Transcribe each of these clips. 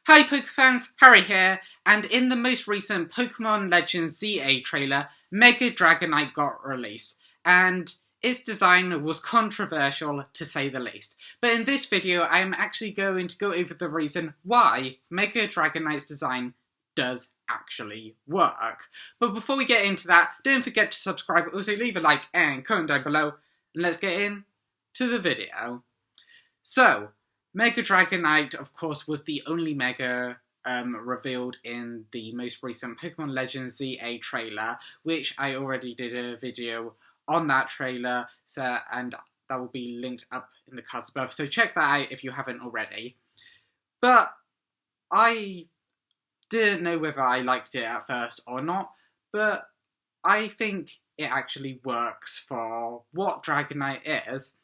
Hi Pokefans, Harry here, and in the most recent Pokemon Legends ZA trailer, Mega Dragonite got released, and its design was controversial to say the least. But in this video, I'm actually going to go over the reason why Mega Dragonite's design does actually work. But before we get into that, don't forget to subscribe, also leave a like and comment down below, and let's get into the video. So, Mega Dragonite, of course, was the only Mega revealed in the most recent Pokemon Legends ZA trailer, which I already did a video on that trailer, and that will be linked up in the cards above, so check that out if you haven't already. But I didn't know whether I liked it at first or not, but I think it actually works for what Dragonite is.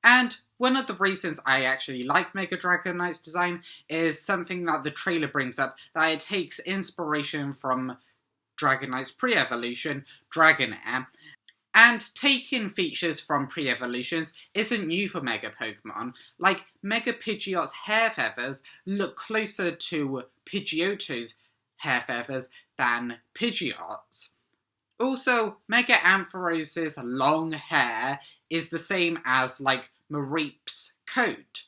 And one of the reasons I actually like Mega Dragonite's design is something that the trailer brings up, that it takes inspiration from Dragonite's pre-evolution, Dragonair. And taking features from pre-evolutions isn't new for Mega Pokemon. Like, Mega Pidgeot's hair feathers look closer to Pidgeotto's hair feathers than Pidgeot's. Also, Mega Amphrose's long hair is the same as, like, Mareep's coat.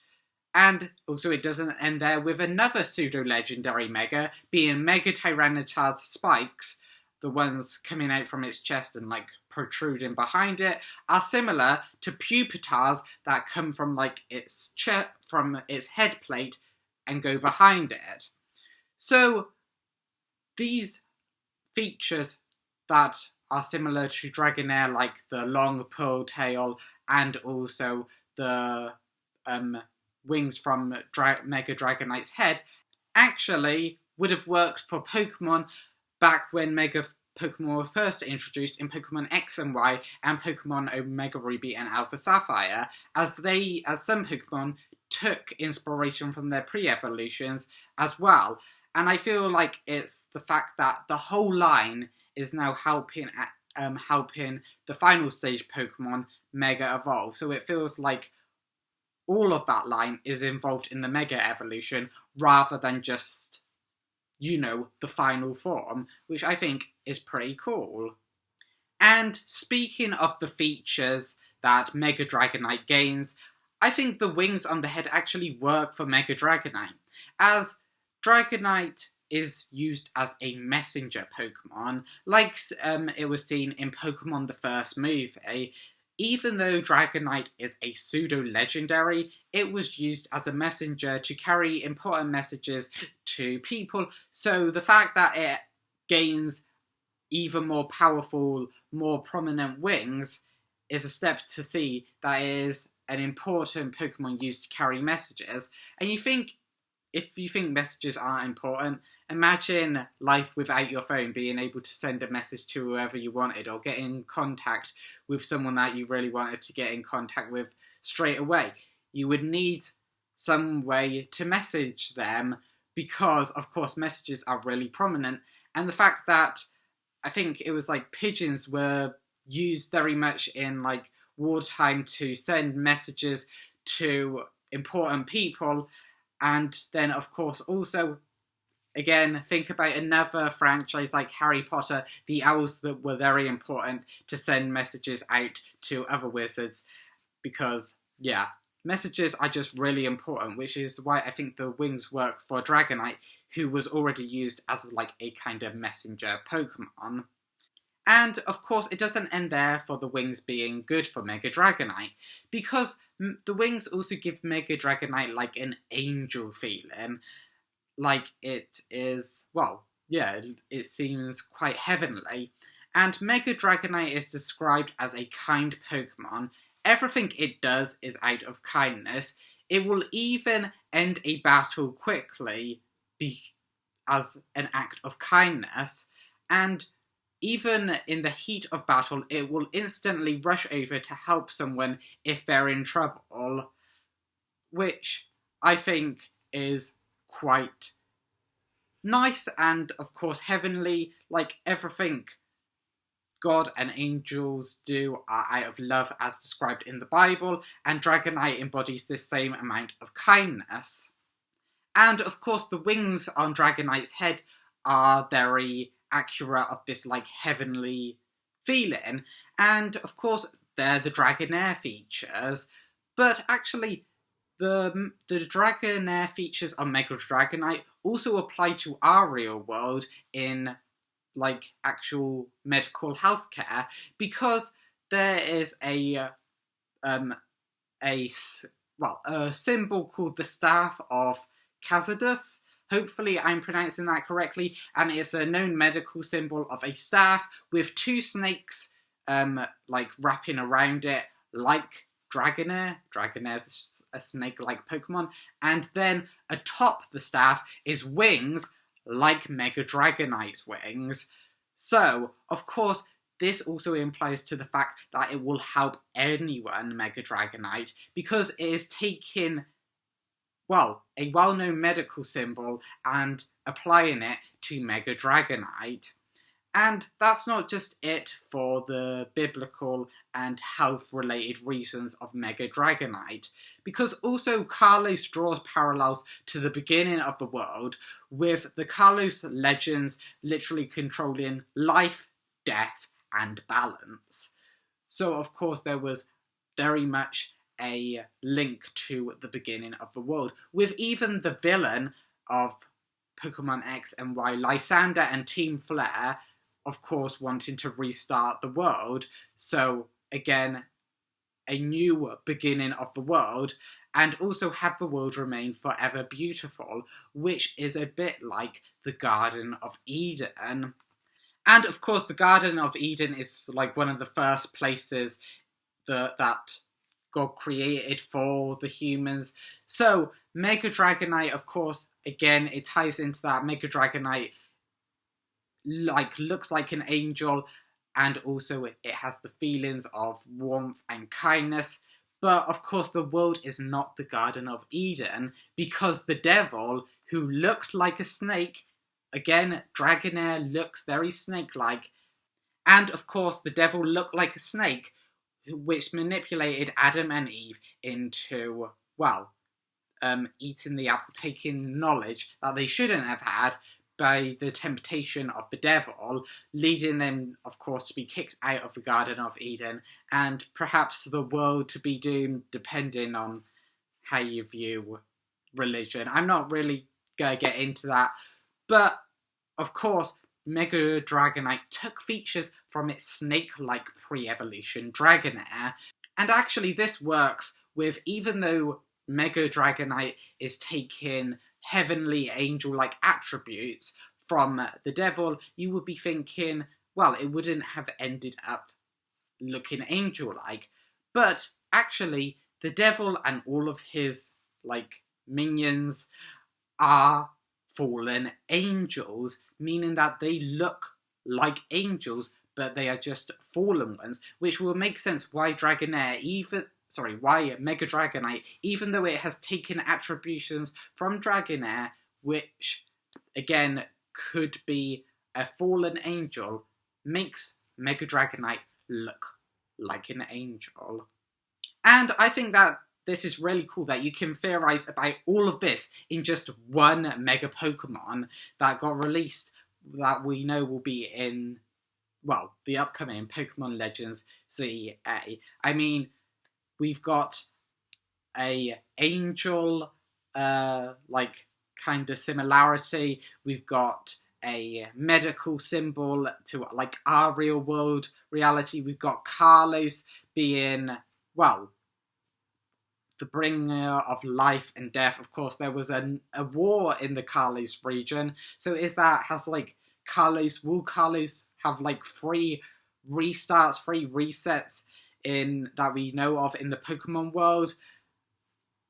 And also it doesn't end there, with another pseudo-legendary Mega, being Mega Tyranitar's spikes, the ones coming out from its chest and, like, protruding behind it, are similar to Pupitar's that come from, like, its head plate and go behind it. So, these features that are similar to Dragonair, like the long pearl tail and also the wings from Mega Dragonite's head, actually would have worked for Pokemon back when Mega Pokemon were first introduced in Pokemon X and Y and Pokemon Omega Ruby and Alpha Sapphire, as some Pokemon took inspiration from their pre-evolutions as well. And I feel like it's the fact that the whole line is now helping the final stage Pokemon Mega Evolve. So it feels like all of that line is involved in the Mega Evolution rather than just, the final form, which I think is pretty cool. And speaking of the features that Mega Dragonite gains, I think the wings on the head actually work for Mega Dragonite, as Dragonite is used as a messenger Pokemon, like it was seen in Pokemon the first movie. Even though Dragonite is a pseudo-legendary, it was used as a messenger to carry important messages to people, so the fact that it gains even more powerful, more prominent wings is a step to see that it is an important Pokemon used to carry messages. And if you think messages aren't important, imagine life without your phone, being able to send a message to whoever you wanted or get in contact with someone that you really wanted to get in contact with straight away. You would need some way to message them because, of course, messages are really prominent. And the fact that I think it was like pigeons were used very much in like wartime to send messages to important people. And then, of course, also, again, think about another franchise like Harry Potter, the owls that were very important to send messages out to other wizards because, yeah, messages are just really important, which is why I think the wings work for Dragonite, who was already used as like a kind of messenger Pokemon. And, of course, it doesn't end there for the wings being good for Mega Dragonite, because the wings also give Mega Dragonite, like, an angel feeling. Like, it is, well, yeah, it seems quite heavenly. And Mega Dragonite is described as a kind Pokemon. Everything it does is out of kindness. It will even end a battle quickly as an act of kindness. And even in the heat of battle, it will instantly rush over to help someone if they're in trouble, which I think is quite nice and, of course, heavenly. Like, everything God and angels do are out of love as described in the Bible, and Dragonite embodies this same amount of kindness. And of course, the wings on Dragonite's head are very accurate of this like heavenly feeling. And of course, they're the Dragonair features. But actually, the Dragonair features on Mega Dragonite also apply to our real world in like actual medical healthcare, because there is um a a symbol called the Staff of Cazadus. Hopefully I'm pronouncing that correctly, and it's a known medical symbol of a staff with two snakes like wrapping around it, like Dragonair. Dragonair's a snake-like Pokemon, and then atop the staff is wings like Mega Dragonite's wings. So, of course, this also implies to the fact that it will help anyone Mega Dragonite, because it is taking, a well-known medical symbol and applying it to Mega Dragonite. And that's not just it for the biblical and health-related reasons of Mega Dragonite, because also Kalos draws parallels to the beginning of the world, with the Kalos legends literally controlling life, death, and balance. So, of course, there was very much a link to the beginning of the world, with even the villain of Pokemon X and Y, Lysander and Team Flare, of course, wanting to restart the world. So, again, a new beginning of the world, and also have the world remain forever beautiful, which is a bit like the Garden of Eden. And, of course, the Garden of Eden is like one of the first places that God created for the humans. So, Mega Dragonite, of course, again, it ties into that. Mega Dragonite looks like an angel, and also it has the feelings of warmth and kindness. But of course, the world is not the Garden of Eden, because the devil, who looked like a snake, again, Dragonair looks very snake-like, and of course, the devil looked like a snake, which manipulated Adam and Eve into, eating the apple, taking knowledge that they shouldn't have had by the temptation of the devil, leading them, of course, to be kicked out of the Garden of Eden, and perhaps the world to be doomed, depending on how you view religion. I'm not really going to get into that, but, of course, Mega Dragonite took features from its snake-like pre-evolution Dragonair, and actually this works with, even though Mega Dragonite is taking heavenly angel-like attributes from the devil, you would be thinking, it wouldn't have ended up looking angel-like. But actually, the devil and all of his minions are fallen angels, meaning that they look like angels, but they are just fallen ones, which will make sense why why Mega Dragonite, even though it has taken attributions from Dragonair, which, again, could be a fallen angel, makes Mega Dragonite look like an angel. And I think that this is really cool that you can theorize about all of this in just one Mega Pokemon that got released, that we know will be in, the upcoming Pokemon Legends ZA. I mean, we've got a angel, kind of similarity. We've got a medical symbol to, our real world reality. We've got Kalos being, the bringer of life and death. Of course, there was a war in the Kalos region. So will Kalos have, 3 restarts, 3 resets that we know of in the Pokemon world?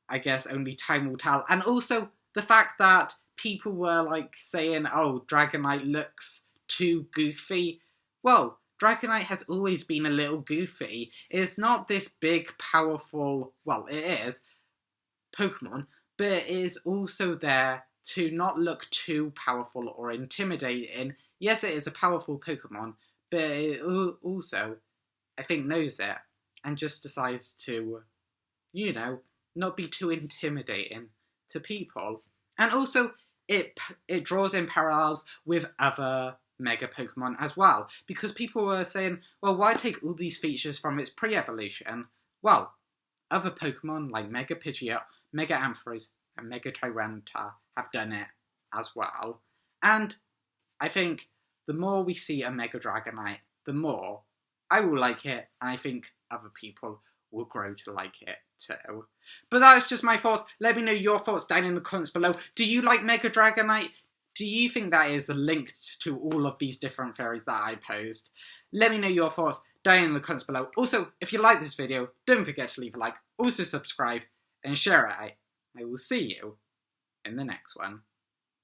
I guess only time will tell. And also the fact that people were saying, Dragonite looks too goofy. Well, Dragonite has always been a little goofy. It's not this big, powerful, it is, Pokemon, but it is also there to not look too powerful or intimidating. Yes, it is a powerful Pokemon, but it also, I think, knows it, and just decides to, not be too intimidating to people. And also, it draws in parallels with other Mega Pokemon as well, because people were saying, well, why take all these features from its pre-evolution? Well, other Pokemon like Mega Pidgeot, Mega Ampharos, and Mega Tyranitar have done it as well. And I think the more we see a Mega Dragonite, the more I will like it, and I think other people will grow to like it too. But that's just my thoughts. Let me know your thoughts down in the comments below. Do you like Mega Dragonite? Do you think that is linked to all of these different theories that I posed? Let me know your thoughts down in the comments below. Also, if you like this video, don't forget to leave a like, also subscribe, and share it out. I will see you in the next one.